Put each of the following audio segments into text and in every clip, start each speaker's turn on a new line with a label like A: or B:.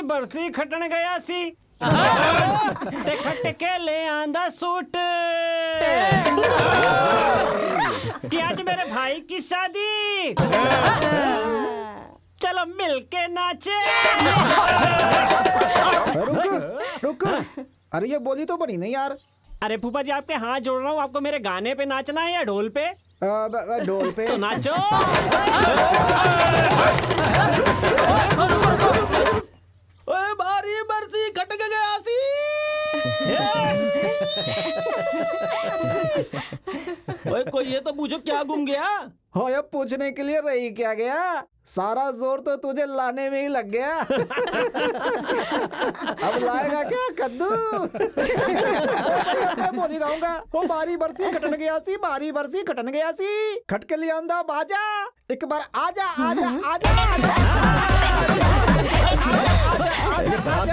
A: बरसी खटन गया सी ते खट के ले आंदा सूट कि आज मेरे भाई की शादी, चलो मिलके नाचे।
B: रुक अरे ये बोली तो बनी नहीं यार।
A: अरे फूफा जी आपके हाथ जोड़ रहा हूँ, आपको मेरे गाने पे नाचना है या ढोल पे?
B: ढोल पे
A: तो नाचो।
C: ओए भारी बरसी खटक गया सी। ओए कोई ये तो पूछो क्या गुम गया?
B: हो ये पूछने के लिए रही क्या गया, सारा जोर तो तुझे लाने में ही लग गया। अब लाएगा क्या कद्दू? मैं बोली गाऊंगा, वो बारी बरसी खटन गया सी, बारी बरसी खटन गया सी, खट के लिए आंदा बाजा, एक बार आजा आजा आजा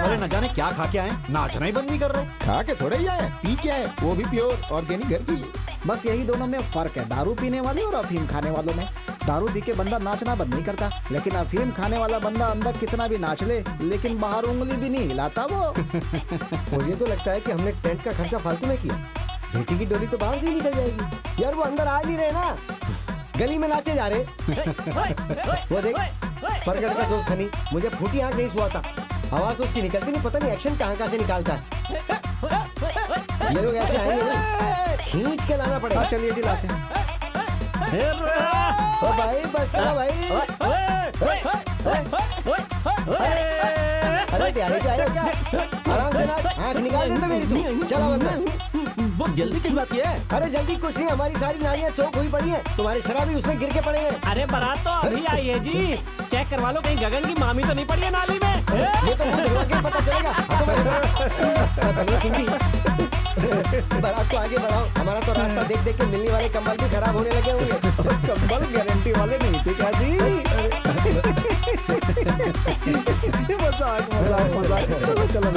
D: वाले न जाने क्या खा के आए, नाचना ही बंद नहीं कर रहे।
E: खा के थोड़े ही आए, पी के आए, वो भी प्योर ऑर्गेनिक घर की।
B: बस यही दोनों में फर्क है, दारू पीने वाले और अफीम खाने वालों में। दारू पी के बंदा नाचना बंद नहीं करता, लेकिन अफीम खाने वाला बंदा अंदर कितना भी नाच ले, लेकिन बाहर उंगली भी नहीं हिलाता वो।
F: मुझे तो लगता है कि हमने टेंट का खर्चा फालतू में किया। बेटी की डोली तो बाहर से ही निकल जाएगी। यार वो अंदर आ नहीं रहे ना, गली में नाचे जा रहे। वो देख परगट का दोस्त हनी, मुझे फूटी आंख नहीं सुहा था, आवाज तो उसकी निकलती नहीं, पता नहीं एक्शन कहाँ से निकालता है। ये लोग ऐसे आएंगे ना, खींच के लाना पड़ेगा।
B: चलिए जी लाते हैं।
F: ओ भाई बस करो भाई। अरे तैयारी पे आया क्या? आराम से नाच, आँख निकाल दे तो मेरी तू। चला बंदा।
C: बहुत जल्दी किस बात की है?
F: अरे जल्दी कुछ नहीं, हमारी सारी नालियाँ चौक हुई पड़ी हैं, तुम्हारे शराबी उसमें गिर के पड़े हैं।
A: अरे बारात तो अभी आई है जी, चेक करवा लो कहीं गगन की मामी तो नहीं पड़ी है नाली में।
F: ये तो मुझे दिखवा के पता चलेगा। बारात को आगे बढ़ाओ, हमारा तो रास्ता देख देख के मिलने वाले कंबल भी खराब होने लगे होंगे।
B: कंबल गारंटी वाले नहीं थे क्या जी? मजाक मजाक मजाक, चलो चलो।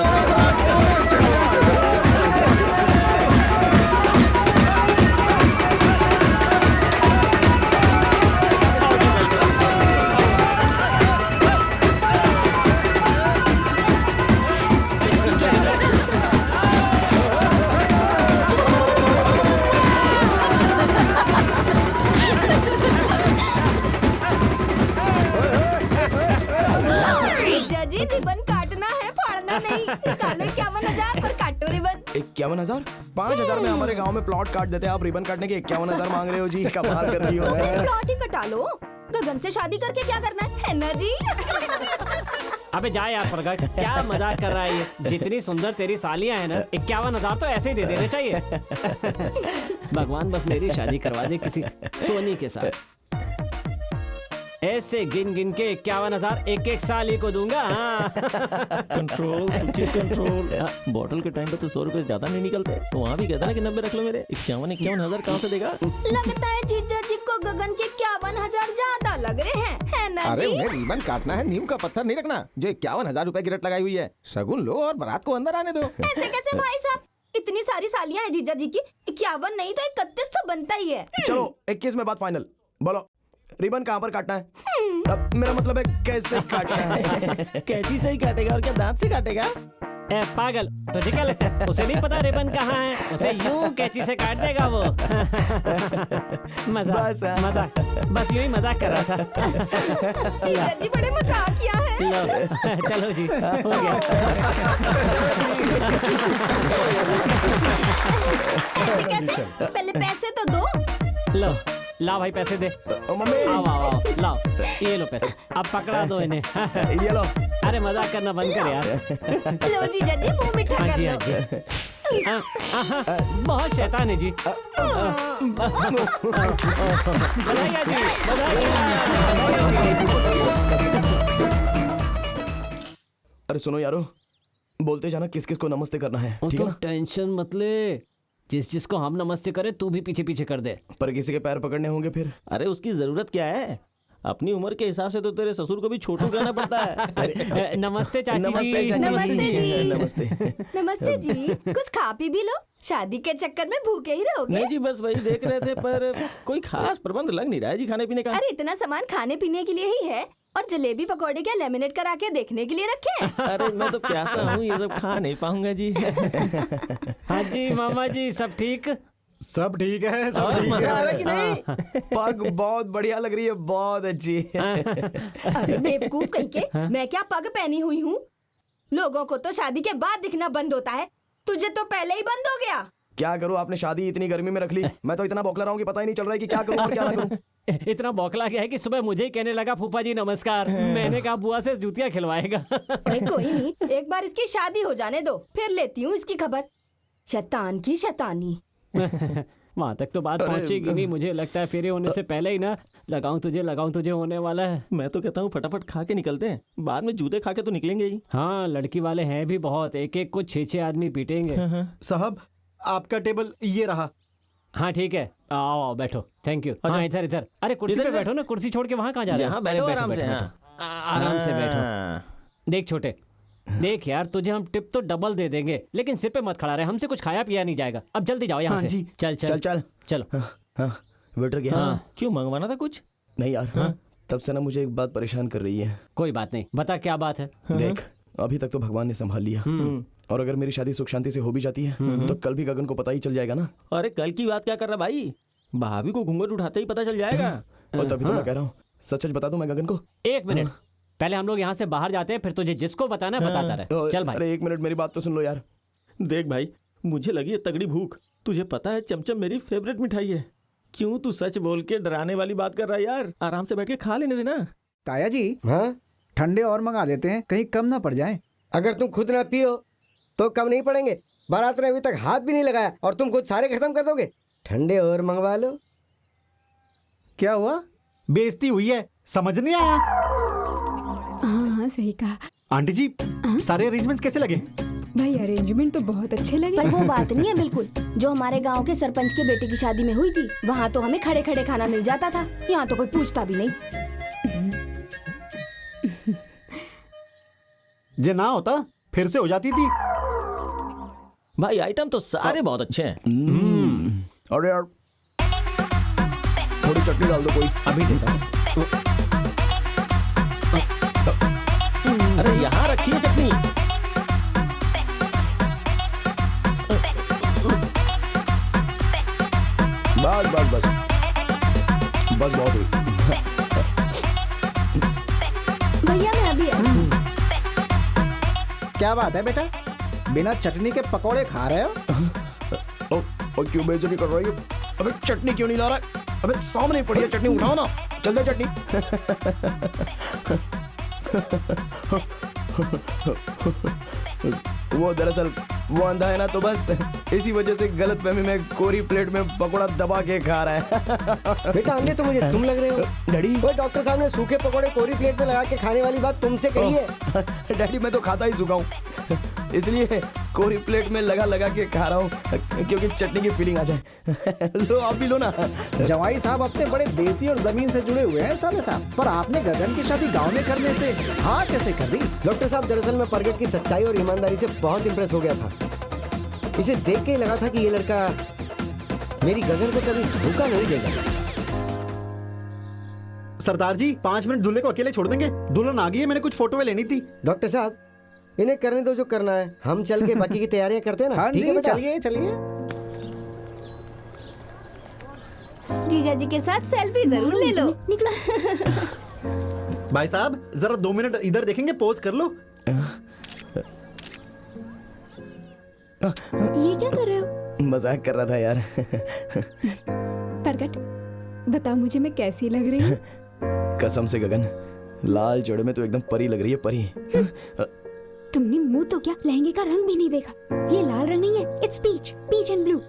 G: रिबन काटना है, फाड़ना नहीं। निकालो 51,000 पर काटो रिबन।
C: 51,000? 5,000 में हमारे गांव में प्लॉट काट देते हैं, आप रिबन काटने के 51,000 मांग रहे हो जी? कमाल कर रही हो।
G: प्लॉट ही कटा लो, गगन से शादी करके क्या करना है ना जी?
A: अबे जा यार प्रगट, क्या मजाक कर रहा है ये? जितनी सुंदर तेरी सालियां हैं ना, 51,000 तो ऐसे ही दे देने चाहिए। भगवान बस मेरी शादी करवा दे किसी सोनी के साथ। ऐसे गिन गिन के 51,000 एक एक साली को दूंगा।
C: Control control. बॉटल के टाइम पे तो 100 रुपए ज्यादा नहीं निकलते, तो वहाँ भी कहता ना कि 90 रख लो मेरे। 51,000 कहाँ से देगा?
G: लगता है जीजा जी को गगन के 51,000 ज्यादा लग रहे हैं, है ना
E: अरे
G: जी?
E: उन्हें रिबन काटना है, नीम का पत्थर नहीं रखना। जो 51,000 रुपए गिरट लगाई हुई है, शगुन लो और बारात को अंदर आने दो।
G: ऐसे कैसे भाई साहब? इतनी सारी सालियां हैं जीजा जी की, 51 नहीं तो 31 तो बनता ही है।
C: चलो 21 में बात फाइनल। बोलो रिबन कहाँ पर काटना है? अब मेरा मतलब है कैसे काटना है?
D: कैंची से ही काटेगा और क्या दांत से काटेगा?
A: ए पागल, तुझे क्या लगता है उसे नहीं पता रिबन कहाँ है? उसे यूं कैंची से काट देगा वो। मजाक मजाक, बस यूं ही मजाक कर रहा था।
G: जीजा जी बड़े मजाकिया हैं।
A: लो चलो जी, हो गया।
G: ऐसे कैसे? पहले पैसे तो दो।
A: लो ला भाई पैसे दे।
C: मम्मी
A: आओ आओ आओ, लाओ ये लो पैसे, अब पकड़ा दो इन्हें।
C: ये लो।
A: अरे मजाक करना बंद कर यार।
G: लो जीजा जी मुंह मीठा
A: हाँ
G: कर
A: जी
G: लो।
A: हाँ जी। बहुत शैतान है जी। बधाइयाँ जी,
C: अरे सुनो यारो, बोलते जाना किस किस को नमस्ते करना है, ठीक है ना?
A: टेंशन मत ले, जिस जिसको हम नमस्ते करें तू भी पीछे पीछे कर दे।
C: पर किसी के पैर पकड़ने होंगे फिर?
D: अरे उसकी जरूरत क्या है? अपनी उम्र के हिसाब से तो तेरे ससुर को भी छोटू कहना पड़ता है।
A: नमस्ते चाची
C: नमस्ते
A: जी।
C: चाची
G: नमस्ते जी।
C: नमस्ते।
G: नमस्ते जी, कुछ खा पी भी लो, शादी के चक्कर में भूखे ही रहोगे।
D: नहीं जी, बस वही देख रहे थे, पर कोई खास प्रबंध लग नहीं रहा है जी खाने पीने का।
G: अरे इतना सामान खाने पीने के लिए ही है, और जलेबी पकौड़े क्या लेमिनेट करा के देखने के लिए रखे हैं?
C: अरे मैं तो प्यासा हूँ, ये सब खा नहीं पाऊंगा जी।
A: हाँ जी मामा जी, सब ठीक?
H: सब ठीक है, सब
C: और
H: ठीक
C: मजा आ रहा
H: है।
C: कि नहीं?
E: पग बहुत बढ़िया लग रही है, बहुत अच्छी।
G: अरे बेवकूफ कहीं के, मैं क्या पग पहनी हुई हूँ? लोगों को तो शादी के बाद दिखना बंद होता है, तुझे तो पहले ही बंद हो गया।
E: क्या करूँ, आपने शादी इतनी गर्मी में रख ली। मैं तो इतना बौखला रहा हूँ कि पता ही नहीं चल रहा है कि क्या करूँ और क्या ना करूँ।
A: इतना बौखला गया है कि सुबह मुझे ही कहने लगा फूफा जी नमस्कार। मैंने कहा बुआ से जूतियाँ खिलवाएगा।
G: अरे कोई नहीं, एक बार इसकी शादी हो जाने दो, फिर लेती हूँ इसकी खबर। शैतान की शैतानी।
A: वहां तक तो बात पहुंचेगी नहीं, मुझे लगता है फेरे होने से पहले ही ना लगाऊं तुझे होने वाला है।
C: मैं तो कहता हूँ फटाफट खा के निकलते हैं, बाद में जूते खा के तो निकलेंगे ही।
A: हाँ, लड़की वाले हैं भी बहुत, एक एक को 6-6 आदमी पीटेंगे।
H: साहब आपका टेबल ये रहा।
A: हाँ ठीक है, आओ आओ बैठो। Thank you. हाँ इधर इधर। अरे कुर्सी
C: इधर,
A: पे
C: इधर।
A: बैठो ना, कुर्सी छोड़ के वहाँ कहाँ जा रहे हो?
C: यहाँ
A: अरे,
C: बैठो आराम से।
A: आराम से बैठो। देख छोटे, देख यार, तुझे हम टिप तो डबल दे देंगे, लेकिन सिर पे मत खड़ा रहे, हमसे कुछ खाया पिया नहीं जाएगा। अब जल्दी जाओ यहाँ
H: हाँ
A: से।
H: जी।
A: चल चल
E: चल चल
A: चलो।
E: हाँ, वेटर गया।
A: हाँ।
C: क्यों मंगवाना था कुछ?
E: नहीं यार, तब से ना मुझे एक बात परेशान कर रही है।
A: कोई बात नहीं, बता क्या बात है।
E: देख, अभी तक तो भगवान ने संभाल लिया, और अगर मेरी शादी सुख शांति से हो भी जाती है तो कल भी गगन को पता ही चल जाएगा ना।
C: अरे कल की बात क्या कर रहा भाई, भाभी को घूंघट उठाते ही पता चल जाएगा।
E: और तभी तो मैं कह रहा हूँ, सच सच बता दूं मैं गगन को।
A: एक मिनट, पहले हम लोग यहाँ से बाहर जाते हैं, फिर तुझे जिसको बताना है बताता रहे। चल भाई।
E: अरे एक मिनट, मेरी बात तो सुन लो यार।
C: देख भाई, मुझे लगी है तगड़ी भूख। तुझे पता है चमचम मेरी फेवरेट मिठाई है। क्यों तू सच बोल के डराने वाली बात कर रहा है यार? आराम से बैठ के खा लेने देना।
B: ताया जी,
F: हाँ,
B: ठंडे और मंगा देते हैं, कहीं कम ना पड़ जाए।
F: अगर तुम खुद ना पियो तो कम नहीं पड़ेंगे। बारात ने अभी तक हाथ भी नहीं लगाया और तुम खुद सारे खत्म कर दोगे। ठंडे और मंगवा लो।
B: क्या हुआ?
H: बेइज्जती हुई है, समझ नहीं आया?
I: हाँ हाँ सही कहा।
H: आंटी जी, सारे अरेंजमेंट्स कैसे लगे?
I: भाई अरेंजमेंट तो बहुत अच्छे लगे।
G: पर वो बात नहीं है बिल्कुल जो हमारे गांव के सरपंच के बेटे की शादी में हुई थी। वहाँ तो हमें खड़े खड़े खाना मिल जाता था, यहाँ तो कोई पूछता भी नहीं।
H: जे ना होता फिर से हो जाती थी।
C: भाई आइटम तो सारे बहुत अच्छे हैं।
E: अरे यार, थोड़ी चटनी डाल दो कोई।
A: अभी देता हूँ।
C: अरे यहाँ रखी है चटनी।
E: बस बस बस बस, बहुत हुई।
G: भैया मैं अभी
B: क्या बात है बेटा, बिना चटनी के पकौड़े खा रहे हो?
E: और क्यों बेइज्जती कर रही है? अबे चटनी क्यों नहीं ला रहा है? अबे सामने पड़ी है चटनी, उठाओ ना। चल दे चटनी। वो दरअसल वो अंधा है ना, तो बस इसी वजह से गलतफहमी में कोरी प्लेट में पकोड़ा दबा के खा रहा है।
F: बेटा अंधे तो मुझे तुम लग रहे हो।
E: डैडी,
F: वो डॉक्टर साहब ने सूखे पकौड़े कोरी प्लेट में लगा के खाने वाली बात तुमसे कही है।
E: डैडी मैं तो खाता ही सूखा हूँ, इसलिए कोरी प्लेट में लगा लगा के खा रहा हूँ क्योंकि चटनी की फीलिंग आ जाए। लो आप भी लो ना।
B: जवाई साहब अपने बड़े देसी और जमीन से जुड़े हुए हैं साले साहब, पर आपने गगन की शादी गांव में करने से हाँ कैसे कर दी?
F: डॉक्टर साहब दरअसल मैं प्रगट की सच्चाई और ईमानदारी से बहुत इंप्रेस हो गया था। इसे देख के ही लगा था कि ये लड़का मेरी गगन को कभी धोखा नहीं देगा।
H: सरदार जी 5 मिनट दूल्हे को अकेले छोड़ देंगे, दुल्हन आ गई है, मैंने कुछ फोटोएं लेनी थी।
F: डॉक्टर साहब इन्हें करने दो जो करना है, हम चल के बाकी की तैयारियां करते हैं ना।
B: हाँ
F: ठीक है
B: जी,
F: बेटा?
B: चलिए चलिए।
G: जीजा जी के साथ सेल्फी जरूर ले लो।
H: भाई साहब जरा 2 मिनट इधर देखेंगे, पोज कर लो।
I: ये क्या कर रहे हो?
E: मजाक कर रहा था यार।
I: प्रगट बताओ मुझे मैं कैसी लग रही हूँ?
E: कसम से गगन, लाल जोड़े में तो एकदम परी लग रही है, परी।
I: तुमने मुंह तो क्या, लहंगे का रंग भी नहीं देखा। ये लाल रंग नहीं है, इट्स पीच एंड ब्लू।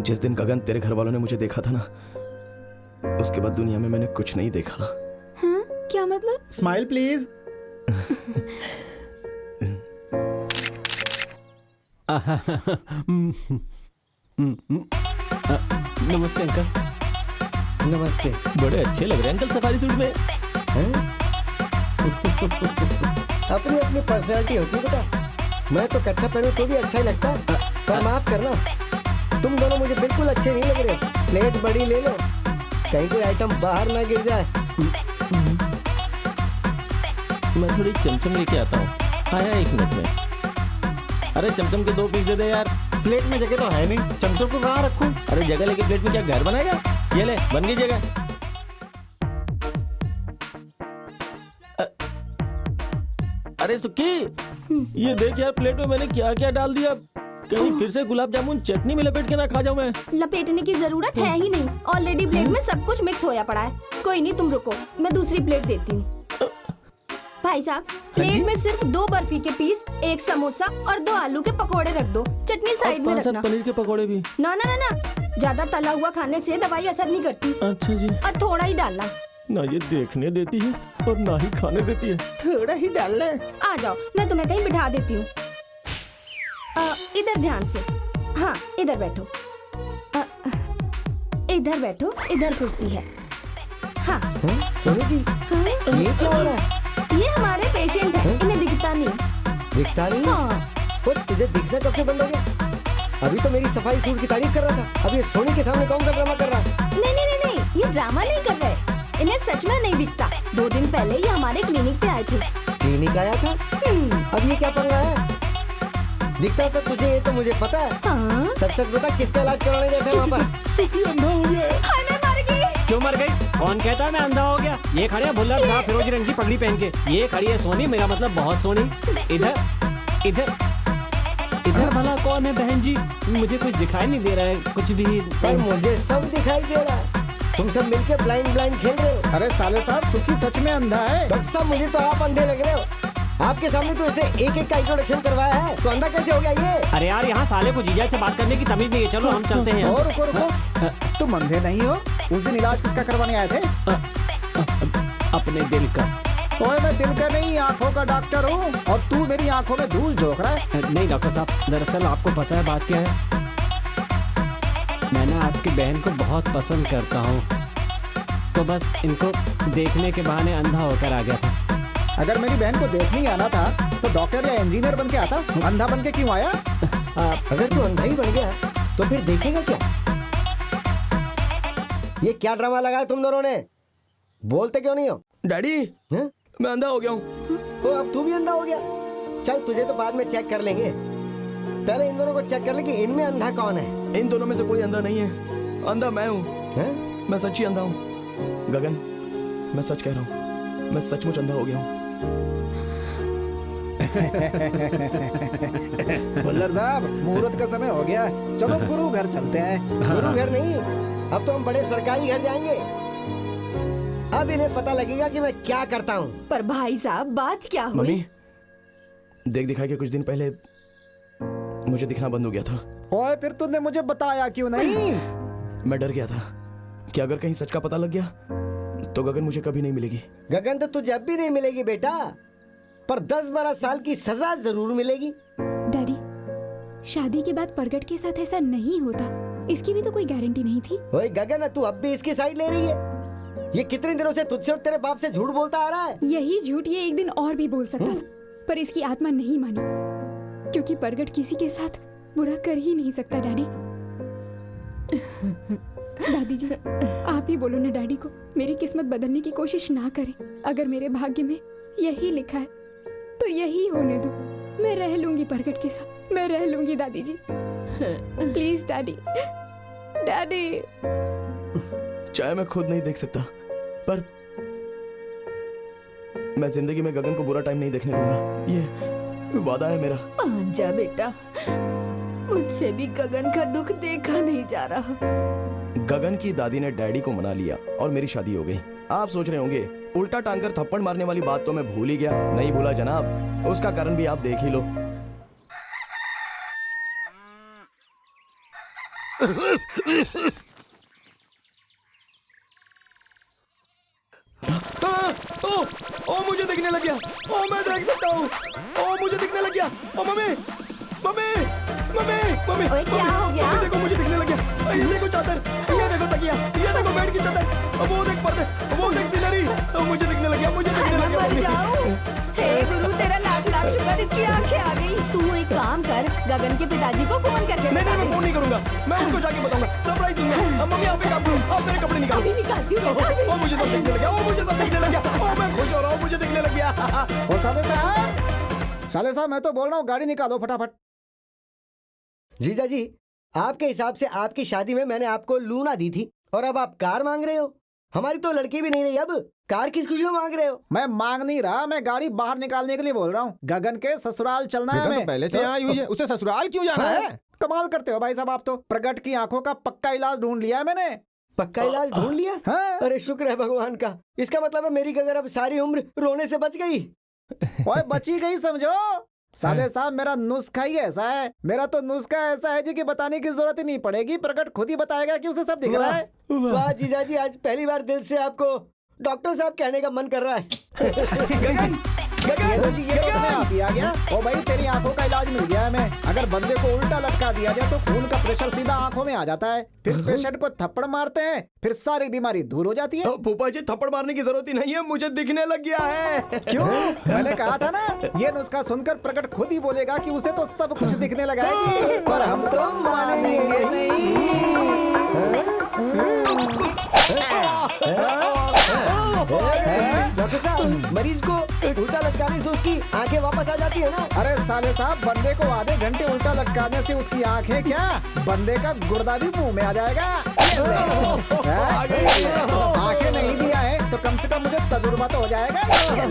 E: जिस दिन गगन तेरे घर वालों ने मुझे देखा था ना, उसके बाद दुनिया में मैंने कुछ नहीं देखा।
I: हाँ क्या मतलब?
H: Smile please.
A: नमस्ते अंकल।
F: नमस्ते।
C: बड़े अच्छे लग रहे हैं अंकल सफारी सूट में।
F: अपनी अपनी पर्सनैलिटी होती है बेटा। मैं तो कच्चा पहनूं तो भी अच्छा ही लगता है, पर माफ करना तुम दोनों मुझे बिल्कुल अच्छे नहीं लग रहे। प्लेट बड़ी ले लो, कहीं कोई आइटम बाहर ना गिर जाए।
C: मैं थोड़ी चमचम लेके आता हूँ, आया 1 मिनट में। अरे चमचम के 2 पीस दे दे यार।
H: प्लेट में जगह तो है नहीं, चमचम को कहाँ रखूं?
C: अरे जगह लेके प्लेट में क्या घर बनाएगा? ये ले, बन गई जगह। अरे सुक्की, ये देख यार प्लेट में मैंने क्या क्या डाल दिया। कहीं फिर से गुलाब जामुन चटनी में लपेट के ना खा जाऊं मैं।
G: लपेटने की जरूरत है ही नहीं, ऑलरेडी प्लेट में सब कुछ मिक्स होया पड़ा है। कोई नहीं, तुम रुको, मैं दूसरी प्लेट देती हूँ। भाई साहब, प्लेट में सिर्फ 2 बर्फी के पीस, 1 समोसा और 2 आलू के पकोड़े रख दो। चटनी साइड में
C: 5-7
G: रखना।
C: पनीर के पकोड़े भी।
G: ना ना ना ना, ज्यादा तला हुआ खाने से दवाई असर नहीं करती।
C: अच्छा जी।
G: और थोड़ा ही डालना।
C: ना ये देखने देती है और ना ही खाने देती है। थोड़ा ही डाल ले।
G: आ जाओ, मैं तुम्हें कहीं बिठा देती हूँ। इधर ध्यान से। हाँ, इधर बैठो। इधर बैठो, इधर कुर्सी है। हाँ।
F: सोनी जी,
G: हाँ?
F: ये क्या हो रहा है?
G: ये हमारे पेशेंट हैं, इन्हें दिखता नहीं।
F: दिखता नहीं?
G: हाँ।
F: वो तुझे दिखना कब से बंद हो गया? अभी तो मेरी सफाई सूट की तारीफ कर रहा था, अब ये सोनी के सामने कौन सा ड्रामा कर रहा है?
G: नहीं नहीं नहीं नहीं, ये ड्रामा नहीं कर रहे। इन्हें सच में नहीं दिखता। 2 दिन पहले ये हमारे क्लिनिक पे आए थे।
F: क्लिनिक आया था? अब ये क्या पंगा है? दिखता था तुझे, ये तो मुझे पता है।
G: हाँ?
F: सच सच बता, किसका इलाज कराने गए थे वहाँ पर?
C: सुखी अंधा हो गया है।
G: हाय, मैं मर गई।
A: क्यों मर गई? कौन कहता है मैं अंधा हो गया? ये खड़ी है भुल्लर साहब फिरोजी रंग की पगड़ी पहन के। ये खड़ी है सोनी, मेरा मतलब बहुत सोनी। इधर इधर इधर भला कौन है बहन जी? मुझे कुछ दिखाई नहीं दे रहा है कुछ भी।
F: पर मुझे सब दिखाई दे रहा है। तुम सब मिलके ब्लाइंड खेल रहे हो।
B: अरे साले साहब, सुखी सच में अंधा है।
F: डॉक्टर साहब, मुझे तो आप अंधे लग रहे हो। आपके सामने तो इसने एक का इंट्रोडक्शन करवाया है, तो अंधा कैसे हो गया ये?
A: अरे यार, यहाँ साले को जीजा से बात करने की तमीज नहीं है। चलो हम चलते हैं यहाँ
B: और
A: से।
B: रुको, तुम अंधे नहीं हो? उस दिन इलाज किसका करवाने आए थे?
A: अपने दिल का।
B: ओए, मैं दिल का नहीं, आंखों का डॉक्टर हूँ, और तू मेरी आंखों में धूल झोंक रहा है।
A: नहीं डॉक्टर साहब, दरअसल आपको पता है बात क्या है? मैं ना आपकी बहन को बहुत पसंद करता हूँ, तो बस इनको देखने के बहाने अंधा होकर आ गया था।
B: अगर मेरी बहन को देखने ही आना था तो डॉक्टर या इंजीनियर बन के आता, अंधा बन के क्यों आया?
F: अगर तू अंधा ही बन गया तो फिर देखेगा क्या? ये क्या ड्रामा लगाया तुम दोनों ने? बोलते क्यों नहीं हो?
E: डैडी,
F: हैं?
E: मैं अंधा हो गया हूँ।
F: ओ, अब तू भी अंधा हो गया? चल, तुझे तो बाद में चेक कर लेंगे, पहले इन दोनों को चेक कर ले कि इनमें अंधा कौन है।
E: इन दोनों में से कोई अंधा नहीं है, अंधा मैं हूँ। मैं सच्ची अंधा हूँ गगन, मैं सच कह रहा हूँ, मैं सचमुच अंधा हो गया हूँ।
B: भुल्लर साहब, मुहूर्त का समय हो गया, चलो गुरु घर चलते हैं।
F: गुरु घर नहीं, अब तो हम बड़े सरकारी घर जाएंगे। अब इन्हें पता लगेगा कि मैं क्या करता हूँ।
G: पर भाई साहब, बात क्या हुई?
E: मम्मी, देख दिखाई के कुछ दिन पहले मुझे दिखना बंद हो गया था।
B: ओए, फिर तूने मुझे बताया क्यों नहीं?
E: मैं डर गया था कि अगर कहीं सच का पता लग गया तो गगन मुझे कभी नहीं मिलेगी।
F: गगन तो तुझे अब भी नहीं मिलेगी बेटा, पर 10-12 साल की सजा जरूर मिलेगी।
I: डैडी, शादी के बाद प्रगट के साथ ऐसा नहीं होता, इसकी भी तो कोई गारंटी नहीं थी।
F: ओए गगन, तू अब भी इसकी साइड ले रही है? ये कितने दिनों से तुझसे और तेरे बाप से झूठ बोलता आ रहा है।
I: यही झूठ ये एक दिन और भी बोल सकता था, पर इसकी आत्मा नहीं मानी, क्योंकि प्रगट किसी के साथ बुरा कर ही नहीं सकता। डैडी, दादी जी, आप ही बोलो ना डैडी को मेरी किस्मत बदलने की कोशिश ना करें। अगर मेरे भाग्य में यही लिखा है तो यही होने दो। मैं रह लूंगी प्रगट के साथ, मैं रह लूंगी दादी जी। Please daddy, daddy.
E: चाहे मैं खुद नहीं देख सकता, पर मैं जिंदगी में गगन को बुरा टाइम नहीं देखने दूंगा, ये वादा है मेरा।
G: मान जा बेटा, मुझसे भी गगन का दुख देखा नहीं जा रहा।
E: गगन की दादी ने डैडी को मना लिया और मेरी शादी हो गई। आप सोच रहे होंगे उल्टा टांग कर थप्पड़ मारने वाली बात तो मैं भूल ही गया। नहीं भूला जनाब, उसका कारण भी आप देख ही लो। ओ मुझे दिखने लग गया। ओ मैं देख सकता हूँ। ओ मुझे दिखने लग गया। ओ मम्मी मम्मी मम्मी मम्मी
G: ओए, क्या हो गया?
E: मम्मी देखो, मुझे दिखने लग गया। ये देखो चादर, ये देखो तकिया, ये देखो बेड की चादर, वो देख पर्दे, वो देख सीनरी। मुझे दिखने लग गया, मुझे दिखने लग गया
G: मर
E: मम्मी।
G: जाऊं। हे गुरु, तेरा लाख लाख शुक्र, इसकी आंखें आ गई। तू एक काम कर, गगन के पिताजी को फोन करके
E: नहीं
G: बता
E: नहीं, मैं
G: दे।
E: फोन नहीं करूंगा। दूंगा, मैं उनको जाके बताऊंगा, सरप्राइज दूंगा। अब मम्मी आप एक काम करो, आप मेरे कपड़े निकालो।
G: निकालती हूँ
E: ओ मुझे सब दिखने लग गया, ओ मुझे सब दिखने लग गया, ओ मैं खुश हो रहा हूँ, मुझे दिखने लग गया।
B: ओ साले साहब मैं तो बोल रहा हूँ गाड़ी निकालो फटाफट।
F: जीजा जी, आपके हिसाब से आपकी शादी में मैंने आपको लूना दी थी और अब आप कार मांग रहे हो। हमारी तो लड़की भी नहीं रही, अब कार किस खुशी में मांग रहे हो?
B: मैं मांग नहीं रहा, मैं गाड़ी बाहर निकालने के लिए बोल रहा हूँ। गगन के ससुराल चलना है हमें।
C: पहले से आई हुई है, उसे ससुराल क्यों जाना है?
B: कमाल करते हो भाई साहब आप तो। प्रगट की आंखों का पक्का इलाज ढूंढ लिया है मैंने।
F: पक्का इलाज ढूंढ लिया?
B: हाँ।
F: अरे शुक्र है भगवान का। इसका मतलब है मेरी गगर अब सारी उम्र रोने से बच गई।
B: ओए बची गई समझो। साले साहब मेरा नुस्खा ही ऐसा है, मेरा तो नुस्खा ऐसा है जी कि बताने की जरूरत ही नहीं पड़ेगी। प्रगट खुद ही बताएगा कि उसे सब दिख रहा है।
F: वाह जीजा जी, आज पहली बार दिल से आपको डॉक्टर साहब कहने का मन कर रहा है।
B: ये तो अपने आप ही आ गया। ओ भाई तेरी आंखों का इलाज मिल गया है हमें। अगर बंदे को उल्टा लटका दिया जाए तो खून का प्रेशर सीधा आंखों में आ जाता है, फिर पेशेंट को थप्पड़ मारते हैं, फिर सारी बीमारी दूर हो जाती है।
E: फूफा जी थप्पड़ मारने की जरूरत ही नहीं है, मुझे दिखने लग गया है।
B: क्यों? मैंने कहा था ना, ये नुस्खा सुनकर प्रगट खुद ही बोलेगा कि उसे तो सब कुछ दिखने लगा है जी। पर हम तो मानेंगे नहीं।
F: डॉक्टर साहब, मरीज को उल्टा लटकाने से उसकी आंखें वापस आ जाती है ना?
B: अरे साले साहब, बंदे को आधे घंटे उल्टा लटकाने से उसकी आंखें क्या, बंदे का गुर्दा भी मुंह में आ जाएगा। आंखें नहीं भी आए तो कम से कम मुझे तजुर्बा तो हो जाएगा।
F: मुझे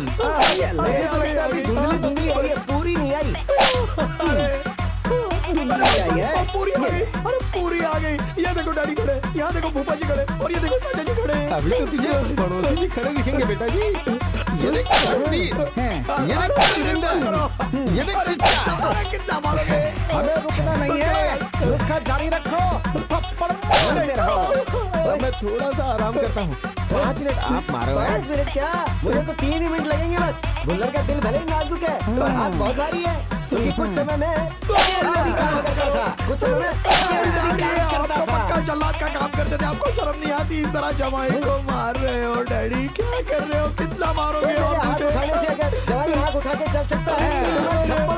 F: तो लगता है अभी धुंधली धुंधली आई है, पूरी नहीं आई।
B: धुंधली आई है।
E: पूरी आ गई, अरे पूरी आ गई। ये देखो डैडी खड़े, यहाँ देखो फूफा जी खड़े, और ये देखो चाचा जी खड़े।
C: अभी तो तुझे पड़ोसी भी खड़े दिखेंगे बेटा जी। ये देख रणवीर, ये देख सुरेंद्र, ये देख चिट्टा।
E: कितना मारोगे?
B: हमें रुकना नहीं है, नुस्खा जारी रखो, थप्पड़ मारते रहो।
C: मैं थोड़ा सा आराम करता हूँ, 5 मिनट आप मारो।
F: 5 मिनट क्या, मुझे तो 3 ही मिनट लगेंगे बस। गुल्लर का दिल भले ही नाजुक है पर हाथ बहुत भारी है, क्योंकि कुछ समय में काम करता था, कुछ समय में काम करता था।
E: पक्का जल्लाद का काम करते थे, आपको शर्म नहीं आती? इस तरह जमाई को मार रहे हो डैडी, क्या कर रहे हो? कितना मारोगे?
F: हाथ उठाने से अगर जवाई हाथ उठा के चल सकता है तो मैं थप्पड़